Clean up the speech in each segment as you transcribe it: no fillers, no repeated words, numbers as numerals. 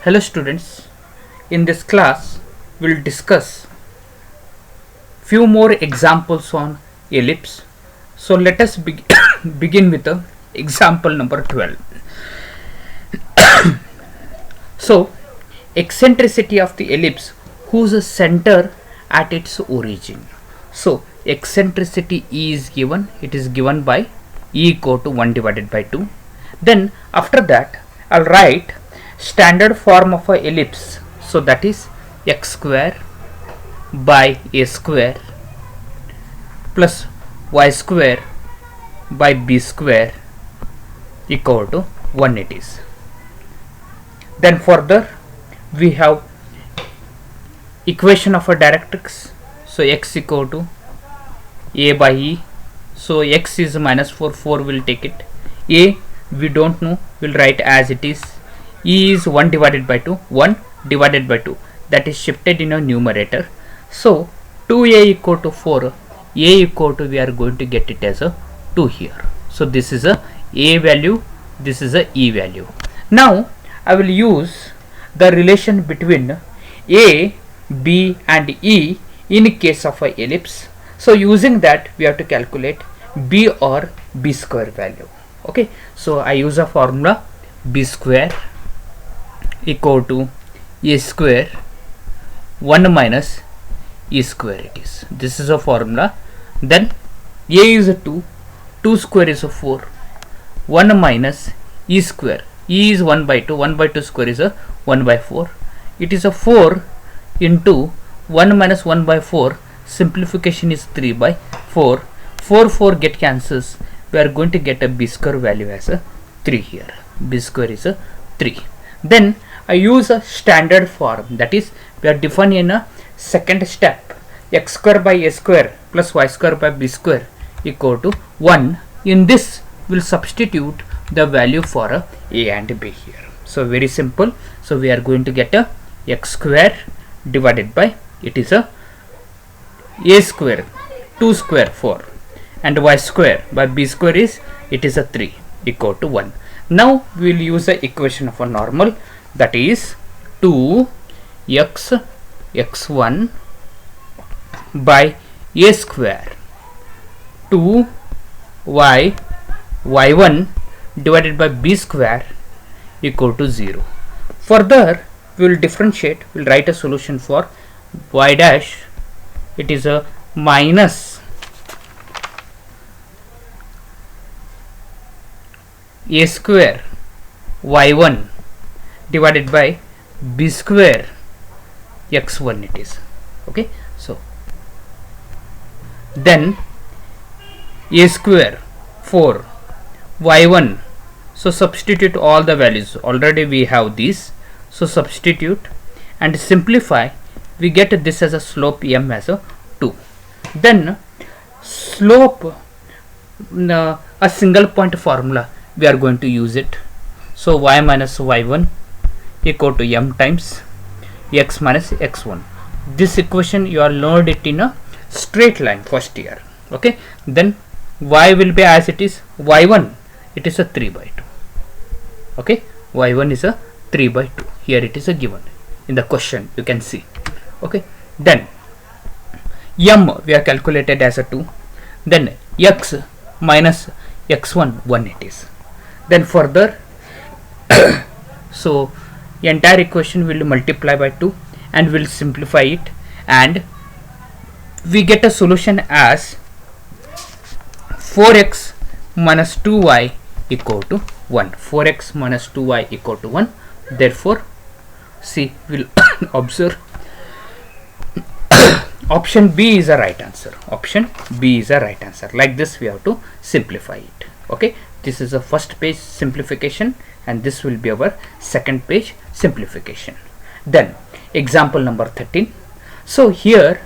Hello students, in this class we'll discuss few more examples on ellipse. So let us begin with the example number 12. So eccentricity of the ellipse whose center at its origin. So eccentricity is given, it is given by E equal to 1 divided by 2. Then after that I'll write standard form of a ellipse, so that is x square by a square plus y square by b square equal to 1 it is. Then further we have equation of a directrix, so x equal to a by e, so x is minus 4 will take it, a we don't know, we'll write as it is, e is 1 divided by 2, 1 divided by 2, that is shifted in a numerator. So 2a equal to 4, a equal to, we are going to get it as a 2 here. So this is a value, this is a e value. Now I will use the relation between a, b and e in case of a ellipse. So using that we have to calculate b or b square value. Okay, so I use a formula b square equal to a square 1 minus e square it is. This is a formula. Then a is a 2, 2 square is a 4, 1 minus e square, e is 1 by 2, 1 by 2 square is a 1 by 4. It is a 4 into 1 minus 1 by 4, simplification is 3 by 4, 4 get cancels, we are going to get a b square value as a 3 here, b square is a 3. Then I use a standard form, that is we are defining a second step, x square by a square plus y square by b square equal to 1. In this we'll substitute the value for a and b here. So very simple. So we are going to get a x square divided by, it is a square 2 square 4 and y square by b square is, it is a 3 equal to 1. Now we will use the equation of a normal, that is 2x x1 by a square 2y y1 divided by b square equal to 0. Further we will differentiate, we will write a solution for y dash, it is a minus a square y1 divided by b square x1 it is. Okay, so then a square 4 y1, so substitute all the values, already we have these, so substitute and simplify, we get this as a slope m as a 2. Then slope, a single point formula we are going to use it, so y minus y1 equal to m times x minus x1. This equation you are learned it in a straight line first year. Okay, then y will be as it is, y1 it is a 3 by 2. Okay, y1 is a 3 by 2, here it is a given in the question, you can see. Okay, then m we are calculated as a 2, then x minus x1 1 it is. Then further so entire equation will multiply by 2 and will simplify it, and we get a solution as 4x minus 2y equal to 1, 4x minus 2y equal to 1. Therefore see, we'll observe option B is a right answer, option B is a right answer. Like this we have to simplify it. Okay, this is the first page simplification and this will be our second page simplification. Then example number 13. So here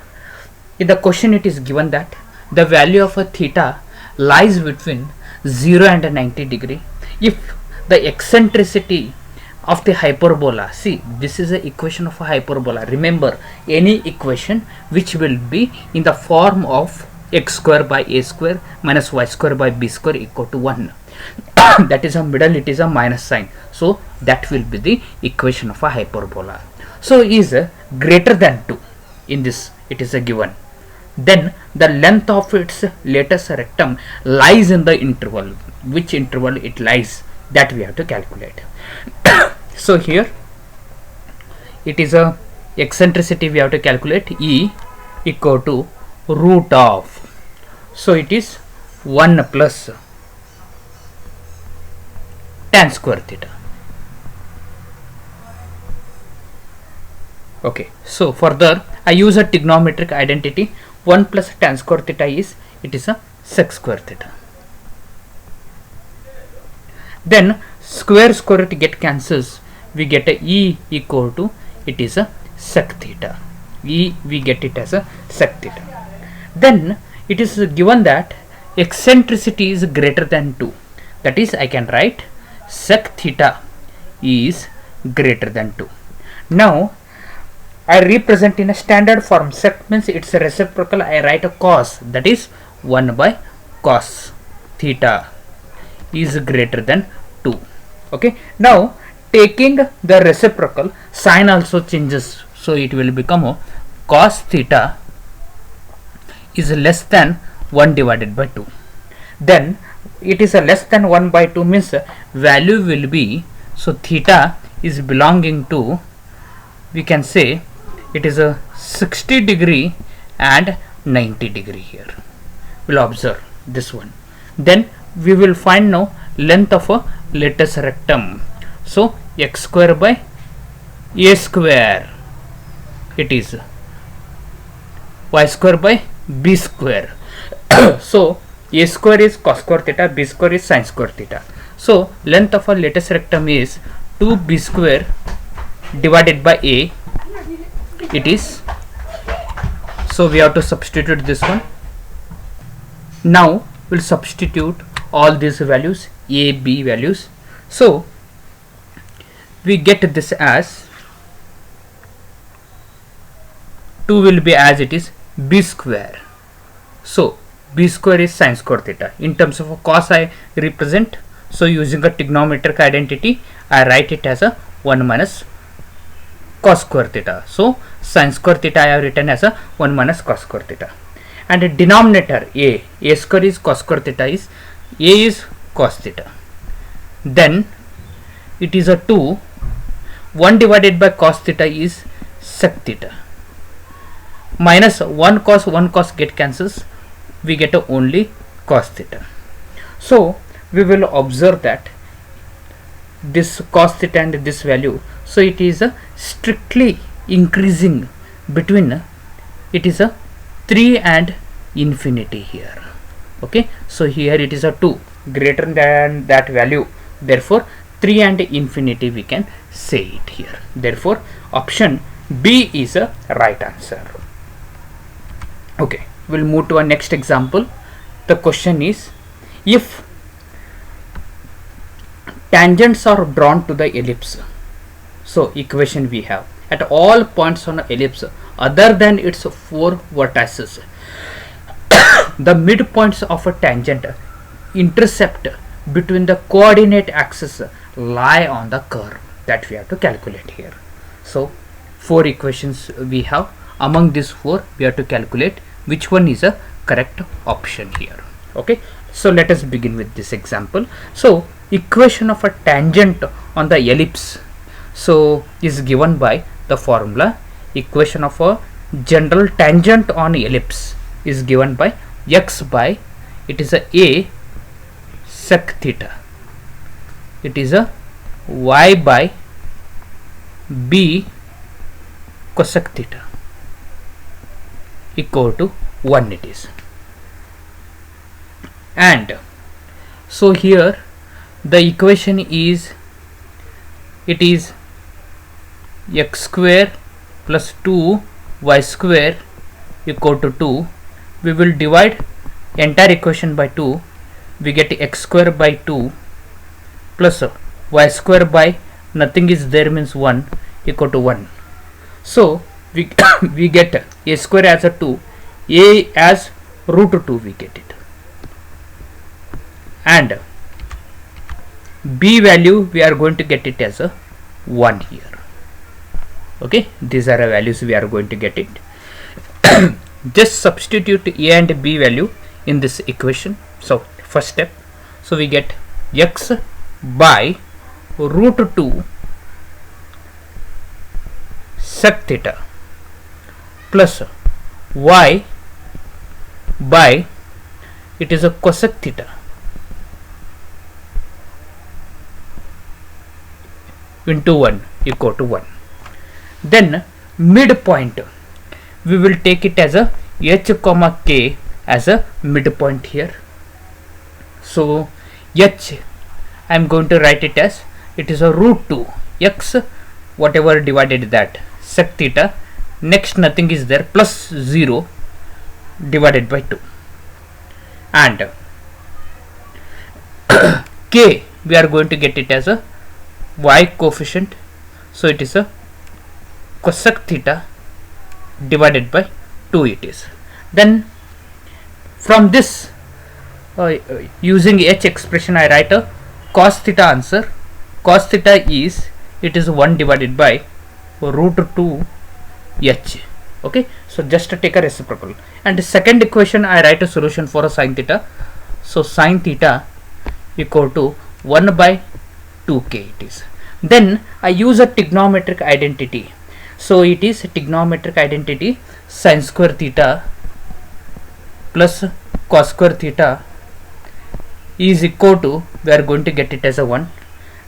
in the question it is given that the value of a theta lies between 0 and 90 degree if the eccentricity of the hyperbola, see this is a equation of a hyperbola, remember any equation which will be in the form of x square by a square minus y square by b square equal to 1. that is a middle, it is a minus sign, so that will be the equation of a hyperbola. So is greater than 2, in this it is a given, then the length of its lattice rectum lies in the interval. Which interval it lies, that we have to calculate. So here it is a eccentricity we have to calculate, E equal to root of, so it is 1 plus tan square theta. Okay, so further I use a trigonometric identity, 1 plus tan square theta is, it is a sec square theta. Then square it get cancels, we get a E equal to, it is a sec theta. E we get it as a sec theta. Then it is given that eccentricity is greater than 2, that is I can write sec theta is greater than 2. Now I represent in a standard form. Sec means it's a reciprocal, I write a cos, that is 1 by cos theta is greater than 2. Okay, now taking the reciprocal, sign also changes, so it will become a cos theta is less than 1 divided by 2. Then it is a less than 1 by 2 means value will be, so theta is belonging to, we can say it is a 60 degree and 90 degree here. We'll observe this one. Then we will find now length of a lattice rectum, so x square by a square, it is y square by b square. So a square is cos square theta, b square is sin square theta. So length of a lattice rectum is 2b square divided by a, it is, so we have to substitute this one. Now we'll substitute all these values, a, b values, so we get this as 2 will be as it is b square, so b square is sin square theta. In terms of a cos I represent, so using a trigonometric identity I write it as a 1 minus cos square theta, so sin square theta I have written as a 1 minus cos square theta. And the denominator a square is cos square theta, is a is cos theta, then it is a 2, 1 divided by cos theta is sec theta, minus 1 cos get cancels, we get only cos theta. So we will observe that this cos theta and this value, so it is a strictly increasing between, it is a 3 and infinity here. Okay, so here it is a 2 greater than that value, therefore 3 and infinity we can say it here. Therefore option B is a right answer. Okay, we'll move to our next example. The question is, if tangents are drawn to the ellipse, so equation we have, at all points on the ellipse other than its 4 vertices, the midpoints of a tangent intercept between the coordinate axis lie on the curve, that we have to calculate here. So 4 equations we have, among these 4 we have to calculate which one is a correct option here. Okay, so let us begin with this example. So equation of a tangent on the ellipse, so is given by the formula, equation of a general tangent on ellipse is given by x by, it is a sec theta, it is a y by b cosec theta equal to 1 it is. And so here the equation is, it is x square plus 2 y square equal to 2. We will divide entire equation by 2, we get x square by 2 plus y square by nothing is there means 1 equal to 1. So we we get a square as a 2, a as root 2 we get it, and B value we are going to get it as a 1 here. Okay, these are the values we are going to get it. Just substitute A and B value in this equation. So first step, so we get x by root 2 sec theta plus y by it is a cosec theta into 1 equal to 1. Then midpoint we will take it as a h comma k as a midpoint here. So h I am going to write it as it is a root 2 x whatever divided that sec theta, next nothing is there, plus 0 divided by 2, and k we are going to get it as a y coefficient, so it is a cosec theta divided by 2 it is. Then from this using h expression I write a cos theta answer. Cos theta is it is 1 divided by root 2 h. Okay, so just take a reciprocal, and the second equation I write a solution for a sin theta. So sin theta equal to 1 by 2k it is. Then I use a trigonometric identity. So it is trigonometric identity sin square theta plus cos square theta is equal to, we are going to get it as a 1.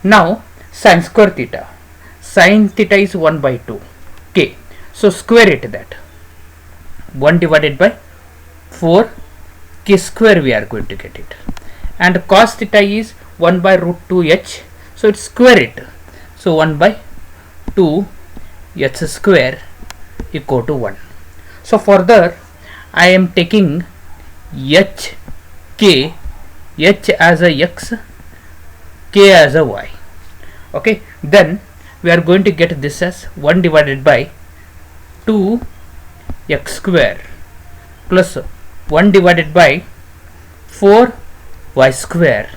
Now sin square theta, sin theta is 1 by 2 k, so square it, that 1 divided by 4 k square we are going to get it, and cos theta is 1 by root 2 h, so it's square it, so 1 by 2 h square equal to 1. So further I am taking h k, h as a x, k as a y. Okay, then we are going to get this as 1 divided by 2 x square plus 1 divided by 4 y square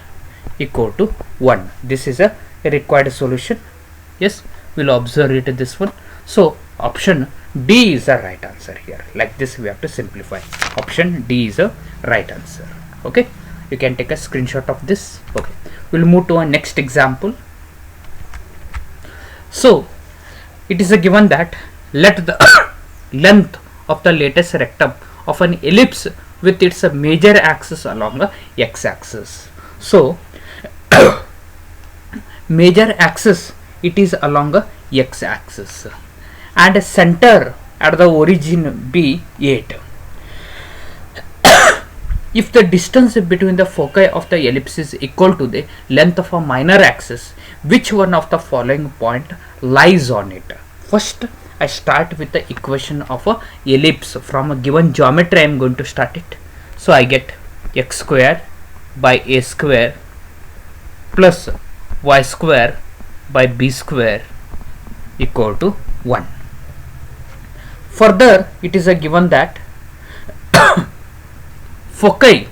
equal to 1. This is a required solution. Yes, we'll observe it this one. So option D is the right answer here. Like this we have to simplify. Option D is a right answer. Okay, you can take a screenshot of this. Okay, we'll move to our next example. So it is a given that let the length of the lattice rectum of an ellipse with its major axis along a x-axis. So major axis it is along a x-axis, and center at the origin be 8. If the distance between the foci of the ellipse is equal to the length of a minor axis, which one of the following point lies on it? First I start with the equation of a ellipse. From a given geometry I am going to start it. So I get x square by a square plus y square by b square equal to 1. Further it is a given that foci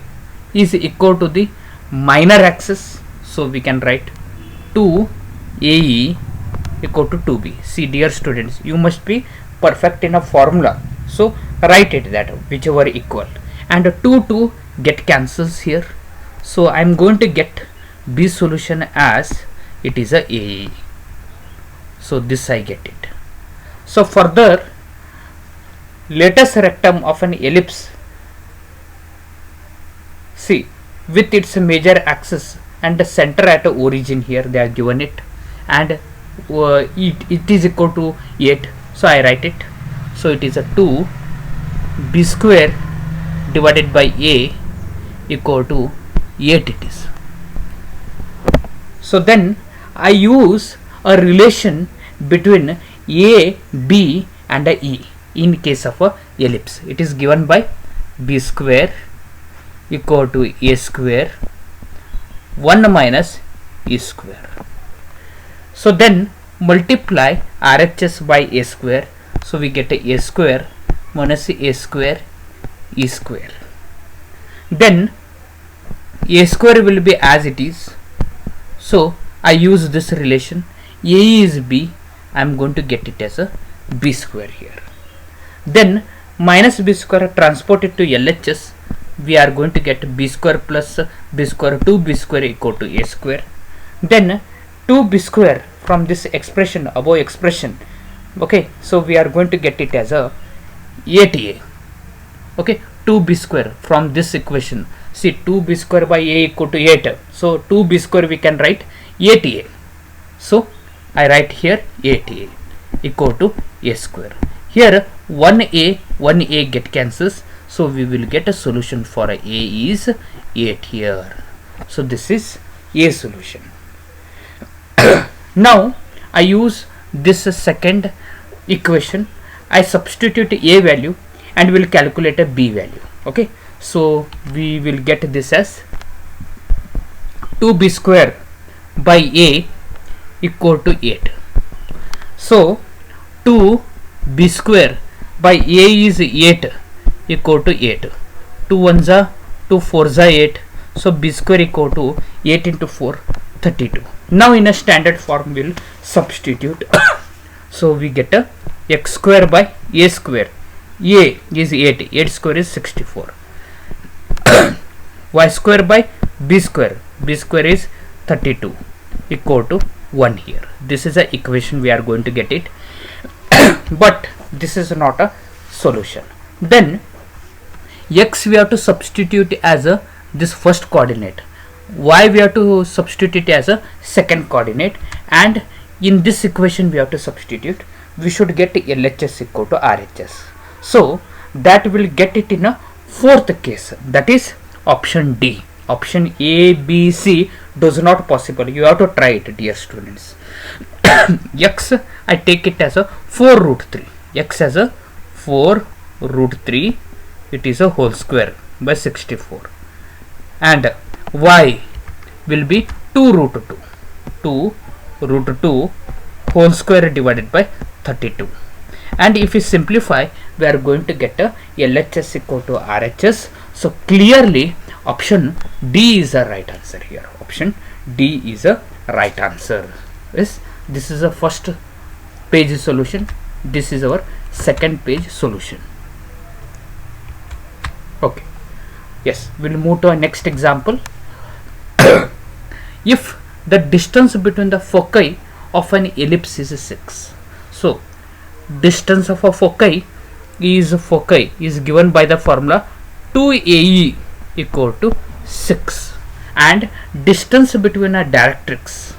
is equal to the minor axis, so we can write 2AE equal to 2B. See dear students, you must be perfect in a formula, so write it that whichever equal, and 2 get cancels here, so I am going to get B solution as it is a AE. So this I get it. So further lattice rectum of an ellipse, see with its major axis and the center at the origin here they are given it, and it is equal to 8, so I write it. So it is a 2 b square divided by a equal to 8 it is. So then I use a relation between a, b and a e in case of a ellipse. It is given by b square equal to a square 1 minus e square. So then multiply RHS by a square, so we get a square minus a square e square. Then a square will be as it is, So I use this relation, A is B, I am going to get it as a B square here. Then minus B square transport it to LHS, we are going to get B square plus B square 2B square equal to A square. Then 2B square from this expression, above expression, okay, so we are going to get it as a 8A. Okay, 2B square from this equation, see 2B square by A equal to 8, so 2B square we can write 8A. So I write here 8A equal to A square. Here 1A get cancels, so we will get a solution for A is 8 here. So this is A solution. Now I use this second equation, I substitute A value and will calculate a B value. Okay, so we will get this as 2B square by A equal to 8. So 2B square by A is 8 equal to 8. 2 1s are 2 4s are 8. So B square equal to 8 into 4, 32. Now in a standard form we'll substitute. So we get a x square by A square. A is 8, 8 square is 64. Y square by B square, B square is 32 equal to 1 here. This is the equation we are going to get it. But this is not a solution. Then x we have to substitute as a this first coordinate, y we have to substitute it as a second coordinate, and in this equation we have to substitute, we should get LHS equal to RHS. So that will get it in a fourth case, that is option D. Option A, B, C does not possible, you have to try it, dear students. X I take it as a 4 root 3, x as a 4 root 3, it is a whole square by 64, and y will be 2 root 2, 2 root 2 whole square divided by 32. And if we simplify, we are going to get a LHS equal to RHS. So clearly option D is the right answer here. Option D is a right answer. Yes, this is a first page solution, this is our second page solution. Okay, yes, we'll move to our next example. If the distance between the foci of an ellipse is 6, so distance of a foci is given by the formula 2AE equal to 6, and distance between a directrix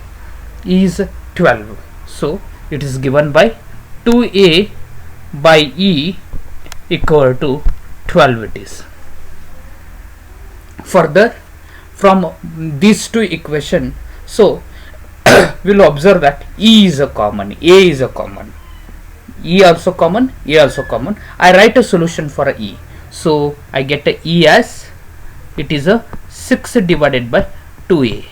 is 12, so it is given by 2A by E equal to 12 it is. Further, from these two equations, so we'll observe that E is a common, A is a common, E also common, A also common. I write a solution for a E, so I get a E as it is a 6 divided by 2A,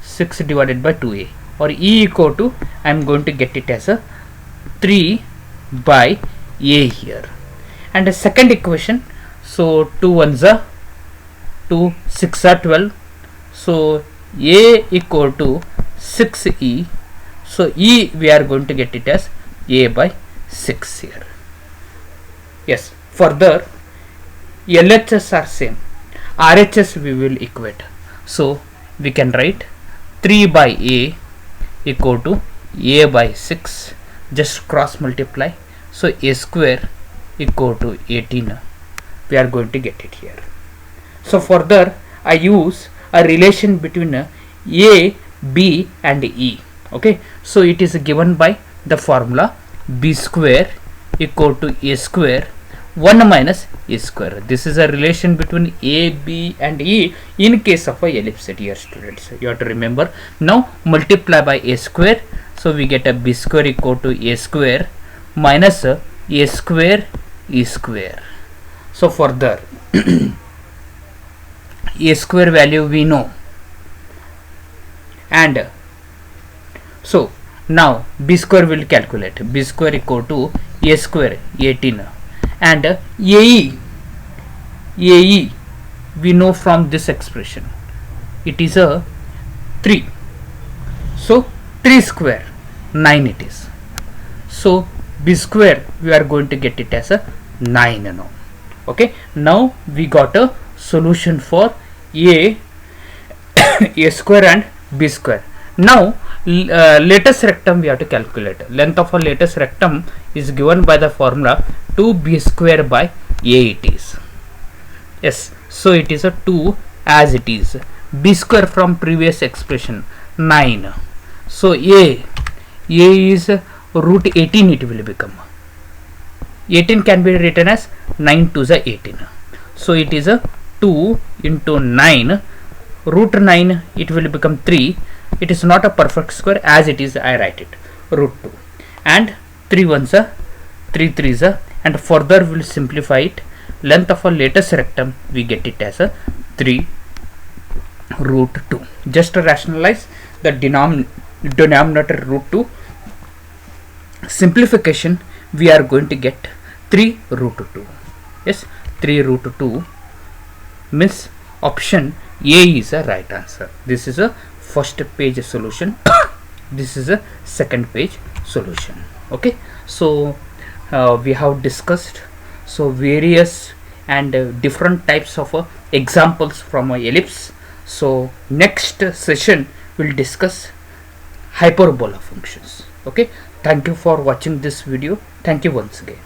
6 divided by 2A, or E equal to, I am going to get it as a 3 by A here. And the second equation, so 2 1s are 2, 6 are 12, so A equal to 6E, so E we are going to get it as A by 6 here. Yes, further LHS are same, RHS we will equate, so we can write 3 by A equal to A by 6, just cross multiply, so A square equal to 18, we are going to get it here. So further I use a relation between A, B and E. Okay, so it is given by the formula B square equal to A square 1 minus A square. This is a relation between A, B and E in case of a ellipse, dear students, you have to remember. Now multiply by A square, so we get a B square equal to A square minus A square E square. So further A square value we know, and so now B square will calculate, B square equal to A square 18, and AE we know from this expression, it is a 3, So 3 square 9 it is. So b square we are going to get it as a 9 now. Okay, now we got a solution for a a square and b square. Now lattice rectum we have to calculate. Length of a lattice rectum is given by the formula 2b square by a it is. Yes, so it is a 2 as it is. B square from previous expression 9. So a is root 18 it will become. 18 can be written as 9 to the 18. So it is a 2 into 9. Root 9 it will become 3. It is not a perfect square, as it is I write it root 2, and 3 ones are 3 3s are, and further we will simplify it. Length of a lattice rectum we get it as a 3 root 2. Just to rationalize the denominator root 2, simplification we are going to get 3 root 2. Yes, 3 root 2 means option A is a right answer. This is a first page solution. This is a second page solution. Okay, so we have discussed various and different types of examples from ellipse. So next session we'll discuss hyperbola functions. Okay, thank you for watching this video. Thank you once again.